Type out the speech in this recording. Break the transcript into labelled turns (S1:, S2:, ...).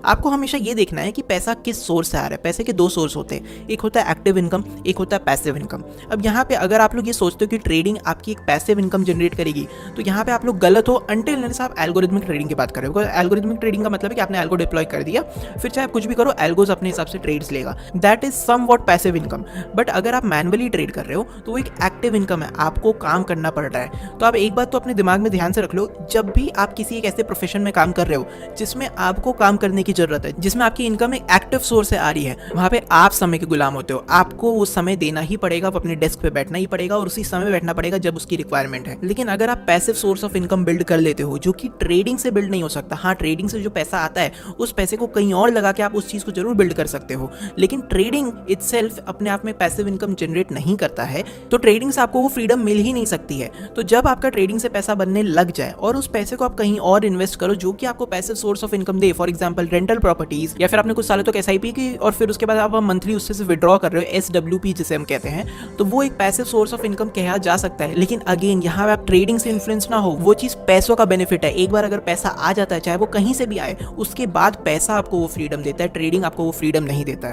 S1: आपको हमेशा ये देखना है कि पैसा किस सोर्स से आ रहा है। पैसे के दो सोर्स होते हैं, एक होता है एक्टिव इनकम, एक होता है पैसिव इनकम। अब यहाँ पे अगर आप लोग ये सोचते हो कि ट्रेडिंग आपकी एक पैसिव इनकम जनरेट करेगी, तो यहाँ पे आप लोग गलत हो अनटिल अनलेस आप एल्गोरिथमिक ट्रेडिंग की बात कर रहे हो। एल्गोरिथमिक ट्रेडिंग का मतलब है कि आपने एल्गो डिप्लॉय कर दिया, फिर चाहे आप कुछ भी करो एल्गोज अपने हिसाब से ट्रेड्स लेगा। That is somewhat passive income. But अगर आप मैनुअली ट्रेड कर रहे हो तो वो एक एक्टिव इनकम है, आपको काम करना पड़ रहा है। तो आप एक बात तो अपने दिमाग में ध्यान से रख लो, जब भी आप किसी एक ऐसे प्रोफेशन में काम कर रहे हो जिसमें आपको काम करने की जरूरत है, जिसमें आपकी इनकम एक एक्टिव सोर्स से आ रही है, वहां पे आप समय के गुलाम होते हो। आपको वो समय देना ही पड़ेगा, अपने डेस्क पे बैठना ही पड़ेगा और उसी समय बैठना पड़ेगा जब उसकी रिक्वायरमेंट है। लेकिन अगर आप passive source of income build कर लेते हो, जो कि ट्रेडिंग से बिल्ड नहीं हो सकता, हाँ ट्रेडिंग से जो पैसा आता है उस पैसे को कहीं और लगा के आप उस चीज को जरूर बिल्ड कर सकते हो, लेकिन ट्रेडिंग इटसेल्फ अपने आप में पैसिव इनकम जनरेट नहीं करता है, तो ट्रेडिंग से आपको वो फ्रीडम मिल ही नहीं सकती है। तो जब आपका ट्रेडिंग से पैसा बनने लग जाए और उस पैसे को आप कहीं और इन्वेस्ट करो जो कि आपको passive source of income they, for example rental properties, या फिर आपने कुछ सालों तक एसआईपी की और फिर उसके बाद आप मंथली उससे से विड्रॉ कर रहे हो, एसडब्ल्यूपी जिसे हम कहते हैं, तो वो एक पैसिव सोर्स ऑफ इनकम कहा जा सकता है। लेकिन अगेन यहाँ आप ट्रेडिंग से इन्फ्लुएंस ना हो, वो चीज पैसों का बेनिफिट है। एक बार अगर पैसा आ जाता है, चाहे वो कहीं से भी आए, उसके बाद पैसा आपको वो फ्रीडम देता है, ट्रेडिंग आपको वो फ्रीडम नहीं देता है।